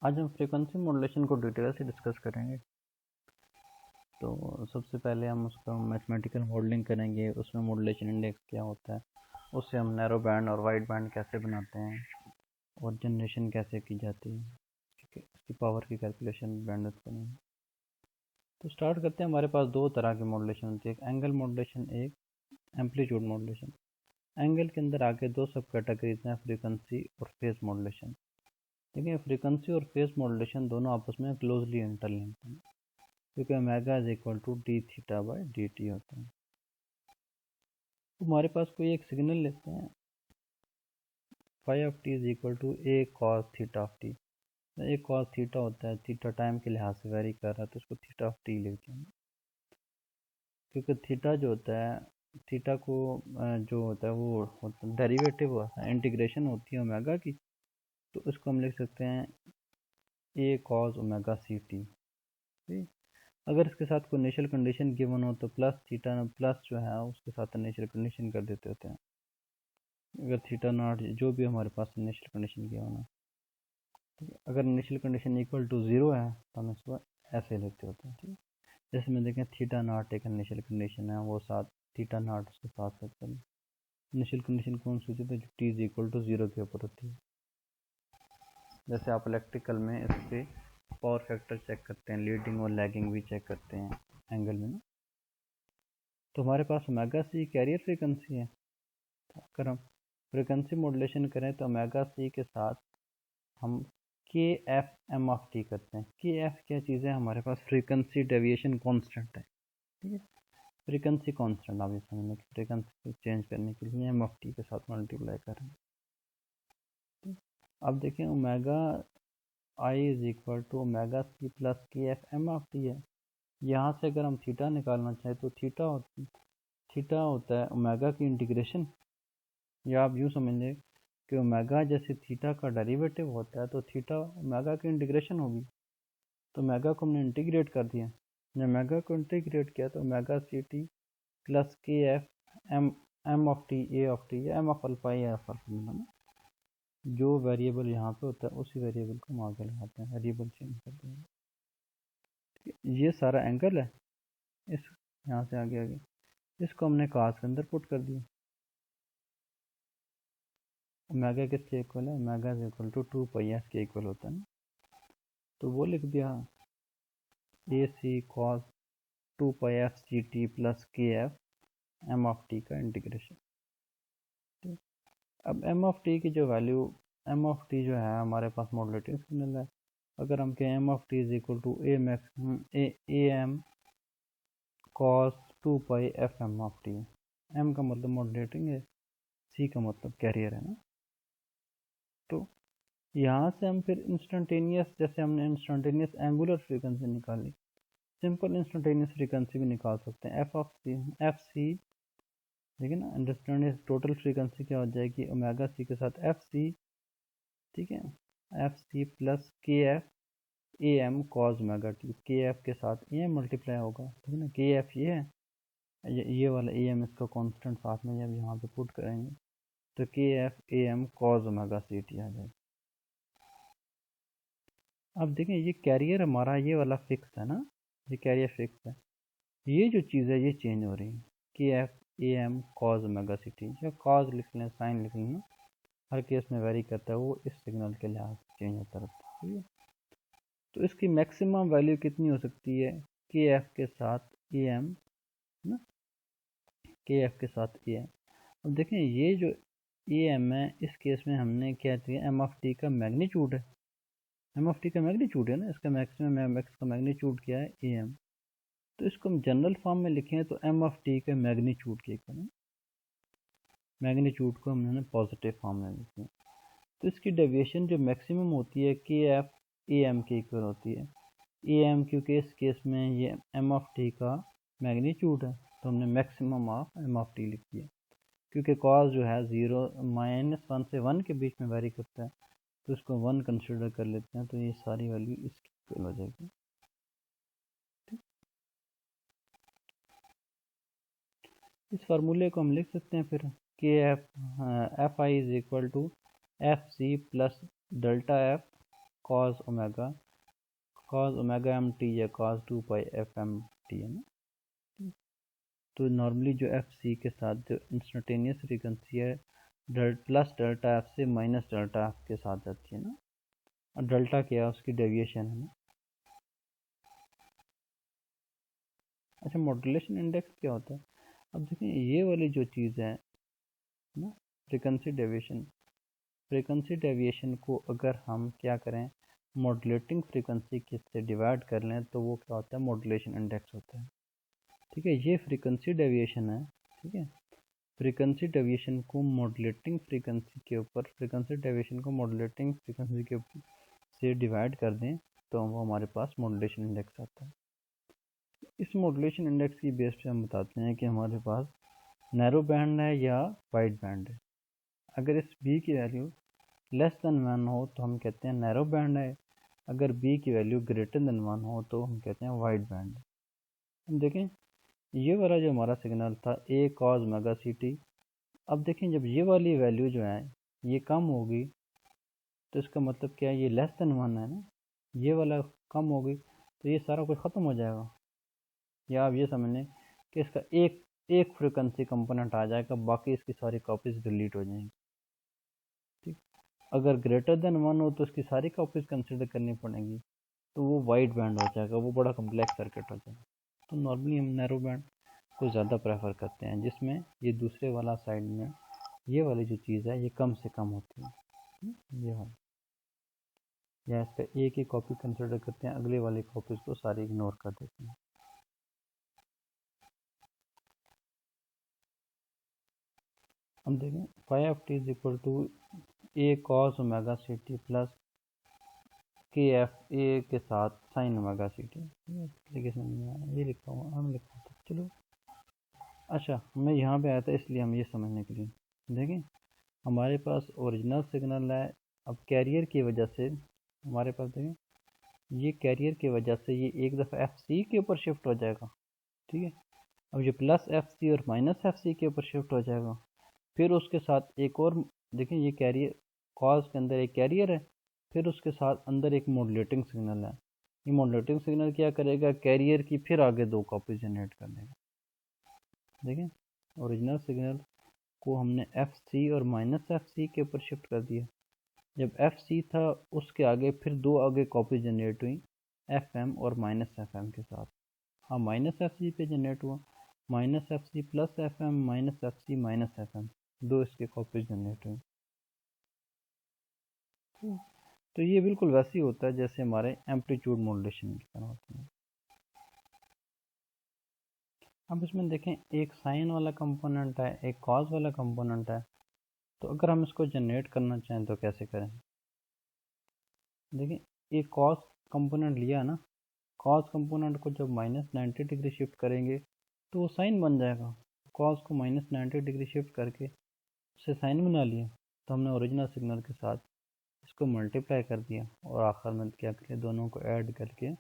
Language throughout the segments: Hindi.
आज हम फ्रीक्वेंसी मॉड्यूलेशन को डिटेल से डिस्कस करेंगे। तो सबसे पहले हम उसका मैथमेटिकल मॉडलिंग करेंगे, उसमें मॉड्यूलेशन इंडेक्स क्या होता है, उससे हम नैरो बैंड और वाइड बैंड कैसे बनाते हैं और जनरेशन कैसे की जाती है, ठीक है, इसकी पावर की कैलकुलेशन बैंडविड्थ करेंगे। तो स्टार्ट करते हैं। हमारे पास दो तरह की मॉड्यूलेशन होती है, एक एंगल मॉड्यूलेशन, एक एम्पलीट्यूड मॉड्यूलेशन। एंगल के अंदर आगे दो सब कैटेगरीज हैं, फ्रीक्वेंसी और फेज मॉड्यूलेशन। देखिए, फ्रीक्वेंसी और फेज मॉड्यूलेशन दोनों आपस में क्लोजली इंटरलिंक्ड हैं, क्योंकि omega is equal to D theta by D T होता है। तो हमारे पास कोई एक सिग्नल लेते हैं, phi of T is equal to A cos theta of T. A cos theta होता है, थीटा टाइम के लिहाज से वेरी कर रहा है, तो उसको थीटा ऑफ टी लिखते हैं। क्योंकि थीटा जो होता है, थीटा को जो होता है वो डेरिवेटिव होता है, इंटीग्रेशन होती है ओमेगा की, तो उसको हम लिख सकते हैं ए कॉस ओमेगा सी टी। अगर इसके साथ कोई इनिशियल कंडीशन गिवन हो तो प्लस थीटा प्लस जो है उसके साथ इनिशियल कंडीशन कर देते होते हैं। अगर थीटा नॉट जो भी हमारे पास इनिशियल कंडीशन गिवन है, ठीक है, अगर initial condition equal to zero है तो हम इसको ऐसे लेते होते हैं। ठीक है, जैसे में देखें थीटा नॉट एक इनिशियल कंडीशन है, वो साथ थीटा नॉट उसके साथ चलें। इनिशियल कंडीशन कौन सी होती है, जो T is equal to zero के ऊपर होती है। जैसे आप इलेक्ट्रिकल में इस पर पावर फैक्टर चेक करते हैं, लीडिंग और लैगिंग भी चेक करते हैं एंगल में ना। तो हमारे पास ओमेगा सी कैरियर फ्रीक्वेंसी है। तो अगर हम फ्रीक्वेंसी मॉड्यूलेशन करें तो ओमेगा सी के साथ हम के एफ एम ऑफ टी करते हैं। के एफ क्या चीज़ है, हमारे पास फ्रीक्वेंसी डेविएशन कांस्टेंट है। ठीक है, फ्रीक्वेंसी कांस्टेंट आप ये समझना कि फ्रीक्वेंसी चेंज करने के लिए एम ऑफ टी के साथ मल्टीप्लाई करें। अब देखें, omega I is equal to omega C plus K F M of T है। यहाँ से अगर हम थीटा निकालना चाहें तो थीटा होता है ओमेगा की इंटीग्रेशन, या आप यूँ समझ लें कि ओमेगा जैसे थीटा का डेरिवेटिव होता है तो थीटा ओमेगा की इंटीग्रेशन होगी। तो ओमेगा को हमने इंटीग्रेट कर दिया, जब ओमेगा को इंटीग्रेट किया तो omega C T plus K F M M of T A of T या एम ऑफ अल्फा या एफ अल्फा मिला, जो वेरिएबल यहाँ पे होता है उसी वेरिएबल को हम आगे लगाते हैं, वेरिएबल चेंज कर देंगे। ये सारा एंगल है, इस यहाँ से आगे इसको हमने कास के अंदर पुट कर दिया। ओमेगा किसके इक्वल है, omega is equal to 2 pi F के इक्वल होता है ना, तो वो लिख दिया A C cos 2 pi F C T plus K F M of T का इंटीग्रेशन। ठीक, अब एम ऑफ टी की जो वैल्यू, एम ऑफ टी जो है हमारे पास मॉडुलेटिंग सिग्नल है। अगर हम कहें M of T is equal to A maximum A M cos 2 pi F M of T, M का मतलब मॉडुलेटिंग है, सी का मतलब कैरियर है ना। तो यहाँ से हम फिर इंस्टेंटेनियस, जैसे हमने इंस्टेंटेनियस एंगुलर फ्रीक्वेंसी निकाली, सिंपल इंस्टेंटेनियस फ्रीक्वेंसी भी निकाल सकते हैं, एफ सी, देखिए ना, इंस्टेंटेनियस टोटल फ्रीक्वेंसी क्या हो जाएगी, ओमेगा सी के साथ एफ सी, ठीक है, F C plus K F A M cos omega T, K F के साथ ए एम मल्टीप्लाई होगा, ठीक है ना, के एफ ये है, ये वाला ए एम इसका कॉन्स्टेंट साथ में जब यहाँ पे पुट करेंगे तो के F A M cos omega C T आ जाएगा। अब देखें, ये कैरियर हमारा ये वाला फिक्स है ना, ये कैरियर फिक्स है, ये जो चीज़ है ये चेंज हो रही है, K F A M cos omega C T, या कॉज लिख लें, साइन लिख लें, हर केस में वेरी करता है, वो इस सिग्नल के लिहाज से चेंज होता रहता है। ठीक है, तो इसकी मैक्सिमम वैल्यू कितनी हो सकती है, के एफ के साथ ए एम ना, के एफ के साथ ए एम। अब देखें, ये जो ए एम है, इस केस में हमने क्या दिया, एम ऑफ टी का मैग्नीट्यूड है, एम ऑफ टी का मैग्नीट्यूड है ना, इसका मैक्सिमम एम एक्स का मैग्नीट्यूड क्या है, ए एम। तो इसको हम जनरल फॉर्म में लिखें तो एम ऑफ टी के मैग्नीट्यूड के इक्वल है, मैग्नीट्यूड को हमने पॉजिटिव फॉर्म में लिखा। तो इसकी डेविएशन जो मैक्सिमम होती है के एफ ए एम के इक्वल होती है, ए एम, क्योंकि इस केस में ये एम ऑफ टी का मैग्नीट्यूड है तो हमने maximum of M of T लिख दिया। क्योंकि कॉज जो है -1 से 1 के बीच में वेरी करता है, तो इसको 1 कंसिडर कर लेते हैं, तो ये सारी वैल्यू इसकी इक्वल हो जाएगी। इस फार्मूले को हम लिख सकते हैं फिर कि F I is equal to F C plus delta F cos omega M T या cos 2 pi F M T है ना। तो नॉर्मली जो एफ सी के साथ जो इंस्टेंटेनियस फ्रीक्वेंसी है प्लस डेल्टा एफ से माइनस डेल्टा एफ के साथ जाती है ना, और डेल्टा क्या है उसकी डेविएशन है ना। अच्छा, मॉड्यूलेशन इंडेक्स क्या होता है? अब देखें ये वाली जो चीज़ है ना, फ्रीक्वेंसी डेविएशन को अगर हम क्या करें, मॉड्यूलेटिंग फ्रीक्वेंसी से डिवाइड कर लें तो वो क्या होता है, मॉड्यूलेशन इंडेक्स होता है। ठीक है, ये फ्रीक्वेंसी डेविएशन है। ठीक है, फ्रीक्वेंसी डेविएशन को मॉड्यूलेटिंग फ्रीक्वेंसी के ऊपर, फ्रीक्वेंसी डेविएशन को मॉड्यूलेटिंग फ्रीक्वेंसी के ऊपर से डिवाइड कर दें तो वो हमारे पास मॉड्यूलेशन इंडेक्स आता है। इस मॉड्यूलेशन इंडेक्स की बेस पे हम बताते हैं कि हमारे पास नैरो बैंड है या वाइड बैंड है। अगर इस बी की वैल्यू लेस देन 1 हो तो हम कहते हैं नैरो बैंड है, अगर बी की वैल्यू ग्रेटर देन 1 हो तो हम कहते हैं वाइड बैंड है। हम देखें ये वाला जो हमारा सिग्नल था ए कॉस ओमेगा सी टी, अब देखें जब ये वाली वैल्यू जो है ये कम होगी तो इसका मतलब क्या है, ये लेस देन 1 है ना, ये वाला कम होगी तो ये सारा कुछ ख़त्म हो जाएगा। या आप ये समझ लें कि इसका एक फ्रिक्वेंसी कंपोनेंट आ जाएगा, बाकी इसकी सारी कॉपीज डिलीट हो जाएंगी। ठीक, अगर ग्रेटर देन 1 हो तो इसकी सारी कॉपीज कंसिडर करनी पड़ेंगी, तो वो वाइड बैंड हो जाएगा, वो बड़ा कम्प्लेक्स सर्किट हो जाएगा। तो नॉर्मली हम नैरो बैंड को ज़्यादा प्रेफर करते हैं, जिसमें ये दूसरे वाला साइड में ये वाली जो चीज़ है ये कम से कम होती है। ये वाला, या इसका एक ही कॉपी कंसिडर करते हैं, अगले वाली कॉपीज को सारी इग्नोर कर देते हैं। हम देखें phi F T is equal to A cos omega C T plus K F A के साथ साइन ओमेगा सी टी। ये लिखा हुआ हम लिखा था, चलो अच्छा मैं यहाँ पे आया था इसलिए हम ये समझने के लिए देखें हमारे पास ओरिजिनल सिग्नल है। अब कैरियर की वजह से हमारे पास देखें ये कैरियर की वजह से ये एक दफ़ा एफ सी के ऊपर शिफ्ट हो जाएगा। ठीक है, अब ये प्लस एफ सी और माइनस एफ सी के ऊपर शिफ्ट हो जाएगा। फिर उसके साथ एक और देखें ये कैरियर कॉज के अंदर एक कैरियर है, फिर उसके साथ अंदर एक मॉड्यूलेटिंग सिग्नल है। ये मॉड्यूलेटिंग सिग्नल क्या करेगा, कैरियर की फिर आगे दो कॉपी जनरेट कर देगा। देखें ओरिजिनल सिग्नल को हमने एफ सी और माइनस एफ सी के ऊपर शिफ्ट कर दिया। जब एफ सी था उसके आगे फिर दो आगे कॉपी जनरेट हुई एफ एम और माइनस एफ एम के साथ। हाँ माइनस एफ सी पे जनरेट हुआ, minus F C plus F M minus F C minus F M, दो इसके कॉपीज जनरेट हुई। तो ये बिल्कुल वैसे ही होता है जैसे हमारे एम्पलीट्यूड मॉड्यूलेशन की तरह होते हैं। अब इसमें देखें एक साइन वाला कंपोनेंट है, एक कॉज वाला कंपोनेंट है, तो अगर हम इसको जनरेट करना चाहें तो कैसे करें। देखिए एक कॉज कंपोनेंट लिया ना, कॉज कंपोनेंट को जब -90 डिग्री शिफ्ट करेंगे तो वो साइन बन जाएगा। कॉज को -90 डिग्री शिफ्ट करके उसे साइन बना लिया, तो हमने ओरिजिनल सिग्नल के साथ इसको मल्टीप्लाई कर दिया और आखिर में क्या करें, दोनों को ऐड करके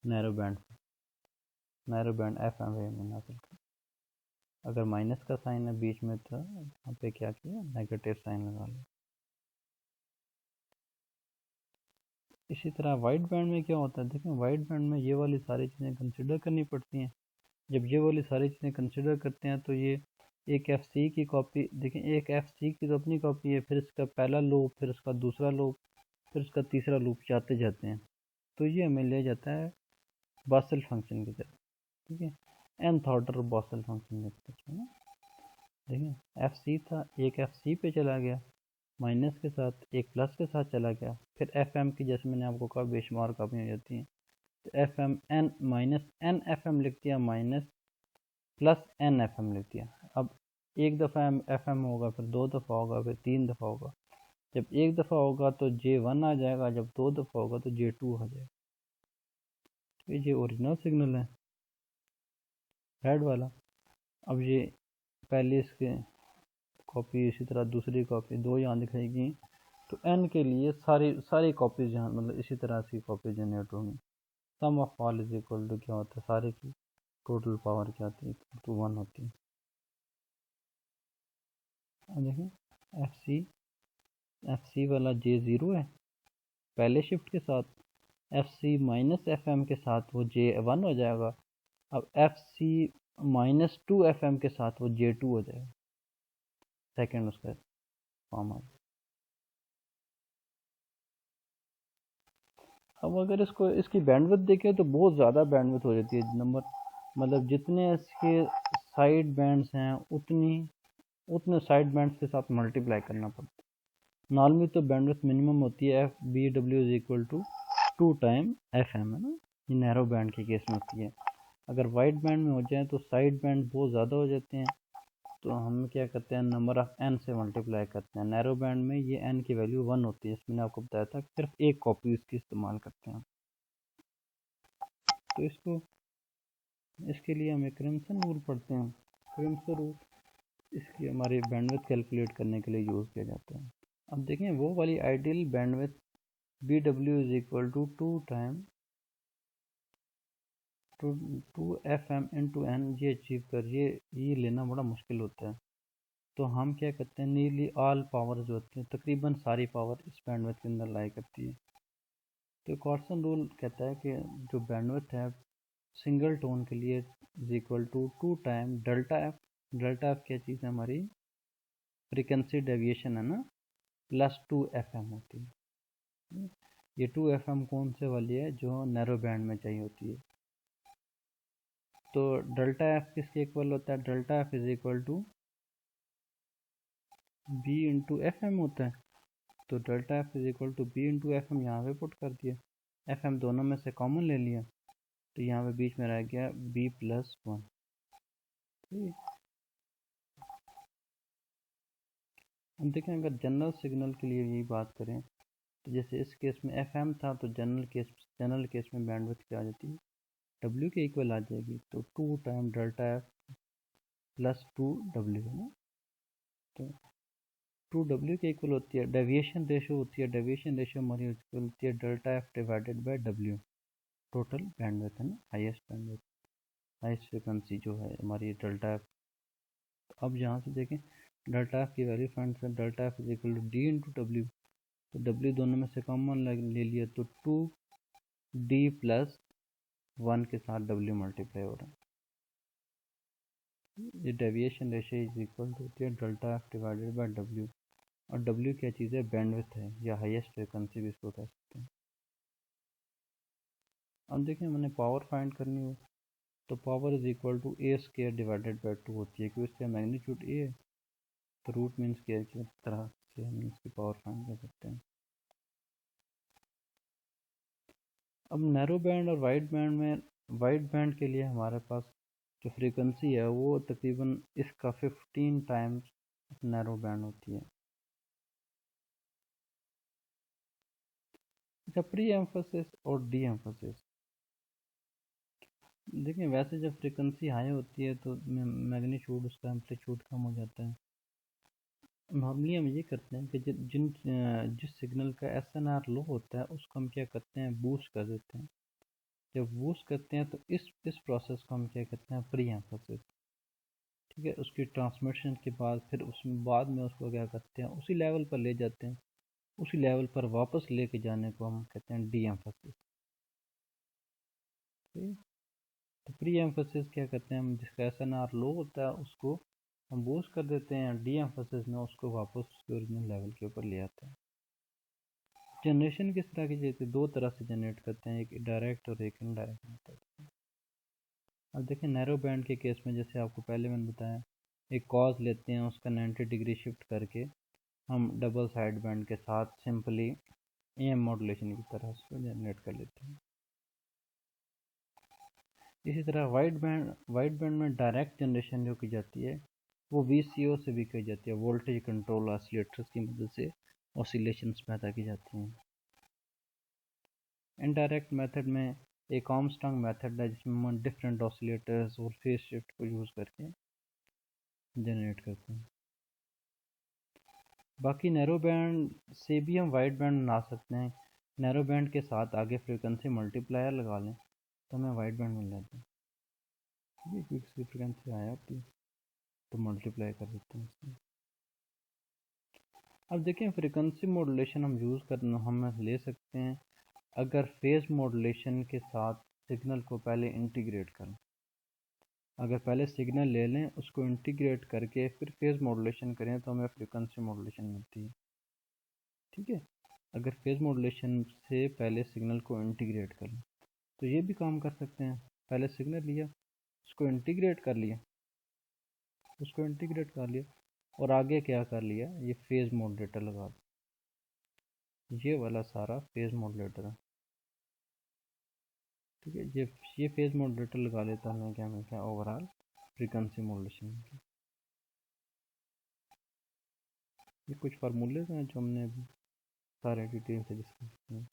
narrow band F M wave में हासिल कर। अगर माइनस का साइन है बीच में तो यहाँ पे क्या किया, नेगेटिव साइन लगा लिया। इसी तरह वाइड बैंड में क्या होता है, देखें वाइड बैंड में ये वाली सारी चीज़ें कंसिडर करनी पड़ती हैं। जब ये वाली सारी चीज़ें कंसिडर करते हैं तो ये एक एफ सी की कॉपी, देखें एक एफ सी की तो अपनी कॉपी है, फिर इसका पहला लूप, फिर इसका दूसरा लूप, फिर इसका तीसरा लूप जाते जाते हैं, तो ये हमें ले जाता है बॉसल फंक्शन की तरफ। ठीक है, nth ऑर्डर बॉसल फंक्शन लिखते हैं। देखें एफ सी था, एक एफ सी पे चला गया माइनस के साथ, एक प्लस के साथ चला गया, फिर एफ एम की जैसे मैंने आपको कहा बेशुमार कॉपी हो जाती हैं, तो F M N minus N F M लिख दिया minus plus N F M लिख दिया। अब एक दफ़ा एफ एम होगा, फिर दो दफ़ा होगा, फिर तीन दफ़ा होगा। जब एक दफ़ा होगा तो जे वन आ जाएगा, जब दो दफ़ा होगा तो जे टू आ जाएगा। तो ये ओरिजिनल सिग्नल है हेड वाला। अब ये पहले इसके कॉपी, इसी तरह दूसरी कॉपी, दो यहाँ दिखाएगी, तो एन के लिए सारी कॉपीज यहाँ मतलब इसी तरह से कॉपी जनरेट होंगी। Sum of all is equal to क्या होता है, सारे की टोटल पावर क्या होती है, इक्वल टू 1 होती है। अब देखें एफ सी वाला जे ज़ीरो है, पहले शिफ्ट के साथ, F C minus F M के साथ वो जे वन हो जाएगा। अब F C minus two F M के साथ वो जे टू हो जाएगा, सेकेंड उसका फॉर्म आ जाएगा। अब अगर इसको इसकी बैंडविड्थ देखें तो बहुत ज़्यादा बैंडविड्थ हो जाती है। नंबर मतलब जितने इसके साइड बैंड्स हैं उतने साइड बैंड्स के साथ मल्टीप्लाई करना पड़ता है। नॉर्मली तो बैंडविड्थ मिनिमम होती है F B W is equal to 2 time F M, है ना, ये नैरो बैंड के केस में होती है। अगर वाइड बैंड में हो जाए तो साइड बैंड बहुत ज़्यादा हो जाते हैं, तो हम क्या करते हैं, नंबर ऑफ एन से मल्टीप्लाई करते हैं। नैरो बैंड में ये एन की वैल्यू 1 होती है, इसमें आपको बताया था सिर्फ एक कॉपी इसकी इस्तेमाल करते हैं। तो इसके लिए हम एक क्रिम्सन रूल पढ़ते हैं। क्रिम्सन रूल इसकी हमारी बैंडविड्थ कैलकुलेट करने के लिए यूज़ किया जाता है। अब देखें वो वाली ideal bandwidth B W is equal to 2 time two F M into N, ये अचीव कर ये लेना बड़ा मुश्किल होता है। तो हम क्या करते हैं, नीयरली ऑल पावर जो होती है, तकरीबन सारी पावर इस बैंडविड्थ के अंदर लाई करती है। तो कॉर्सन रूल कहता है कि जो बैंडविड्थ है सिंगल टोन के लिए is equal to 2 time delta F. Delta F क्या चीज़ है, हमारी फ्रीक्वेंसी डेविएशन है ना, प्लस 2 एफ एम होती है। ये 2 एफ एम कौन से वाली है, जो नैरो बैंड में चाहिए होती है। तो डेल्टा एफ किसके इक्वल होता है, delta F is equal to B into F M होता है। तो delta F is equal to B into F M यहाँ पे पुट कर दिया, एफ एम दोनों में से कॉमन ले लिया, तो यहाँ पे बीच में रह गया बी प्लस 1। हम देखें अगर जनरल सिग्नल के लिए यही बात करें तो जैसे इस केस में एफ एम था, तो जनरल केस में बैंडविड्थ क्या आ जाती है, डब्ल्यू के इक्वल आ जाएगी। तो 2 time delta F plus 2 W है ना, तो 2 डब्ल्यू के इक्वल होती है। डेविएशन रेशो होती है, डेविएशन रेशो हमारी इक्वल होती है delta F divided by W, total bandwidth है ना, हाईएस्ट बैंडविड्थ, हाईएस्ट फ्रिक्वेंसी जो है हमारी डेल्टा एफ। तो अब यहाँ से देखें डेल्टा एफ की वैल्यू फाइंड करें, delta F is equal to D into W. तो डब्ल्यू दोनों में से कॉमन ले लिया, तो 2 डी प्लस 1 के साथ डब्ल्यू मल्टीप्लाई हो रहा है। ये deviation ratio is equal to होती है delta F divided by W, और डब्ल्यू क्या चीज़ है, बैंडविड्थ है या हाईएस्ट फ्रिक्वेंसी भी इसको कह सकते हैं। अब देखें मैंने पावर फाइंड करनी हो तो power is equal to A square divided by 2 होती है, क्योंकि इसका मैग्नीट्यूड ए है, तो रूट मीन स्केयर की तरह से हम इसकी पावर फाइंड कर सकते हैं। अब नैरो बैंड और वाइड बैंड के लिए हमारे पास जो फ्रीक्वेंसी है वो तकरीबन इसका 15 टाइम्स नैरो बैंड होती है। अच्छा, प्री एम्फोसिस और डी एम्फोसिस। देखिए वैसे जब फ्रीक्वेंसी हाई होती है तो मैग्नीट्यूड उसका एम्पलीट्यूड कम हो जाता है। नॉर्मली हम ये करते हैं कि जिस सिग्नल का एसएनआर लो होता है उसको हम क्या करते हैं, बूस्ट कर देते हैं। जब बूस्ट करते हैं तो इस प्रोसेस को हम क्या कहते हैं, प्री एम्फोसिस। ठीक है, उसकी ट्रांसमिशन के बाद फिर उसमें बाद में उसको क्या करते हैं, उसी लेवल पर ले जाते हैं, उसी लेवल पर वापस लेके जाने को हम कहते हैं डी एम्फोसिस। ठीक, तो प्री एम्फोसिस क्या करते हैं, हम जिसका एसएनआर लो होता है उसको हम बूस्ट कर देते हैं, डी एम्फोसिस में उसको वापस उसके ओरिजिनल लेवल के ऊपर ले आते हैं। जनरेशन किस तरह की जाती है, दो तरह से जनरेट करते हैं, एक डायरेक्ट और एक इनडायरेक्ट मेथड। अब देखिए नैरो बैंड के केस में जैसे आपको पहले मैंने बताया, एक कॉज लेते हैं, उसका 90 डिग्री शिफ्ट करके हम डबल साइड बैंड के साथ सिंपली एम मॉड्यूलेशन की तरह उसको जनरेट कर लेते हैं। इसी तरह वाइड बैंड में डायरेक्ट जनरेशन जो की जाती है वो VCO से भी की जाती है, वोल्टेज कंट्रोल ऑसिलेटर्स की मदद से ऑसिलेशंस पैदा की जाती हैं। इनडायरेक्ट मेथड में एक आर्मस्ट्रांग मेथड है जिसमें हम डिफरेंट ऑसिलेटर्स और फेज शिफ्ट को यूज़ करके जनरेट करते हैं। बाकी नैरो बैंड से भी हम वाइड बैंड बना सकते हैं। नैरो बैंड के साथ आगे फ्रीक्वेंसी मल्टीप्लायर लगा लें तो हमें वाइड बैंड मिल जाता है। क्योंकि इसकी फ्रीक्वेंसी आया होती है तो मल्टीप्लाई कर देते हैं इसमें। अब देखें फ्रीक्वेंसी मॉड्यूलेशन हम यूज़ करना हम ले सकते हैं अगर फेज़ मॉड्यूलेशन के साथ सिग्नल को पहले इंटीग्रेट करें। अगर पहले सिग्नल ले लें उसको इंटीग्रेट करके फिर फेज़ मॉड्यूलेशन करें तो हमें फ्रीक्वेंसी मॉड्यूलेशन मिलती है। ठीक है, अगर फेज़ मॉड्यूलेशन से पहले सिग्नल को इंटीग्रेट कर लें तो ये भी काम कर सकते हैं। पहले सिग्नल लिया, उसको इंटीग्रेट कर लिया, और आगे क्या कर लिया, ये फेज़ मॉड्यूलेटर लगा दो। ये वाला सारा फेज़ मॉड्यूलेटर है। ठीक है, ये फेज़ मॉड्यूलेटर लगा लेता हमें क्या मिलता है, ओवरऑल फ्रीक्वेंसी मॉड्यूलेशन की। ये कुछ फार्मूले हैं जो हमने अभी सारे डिटेल से डिस्कस किए।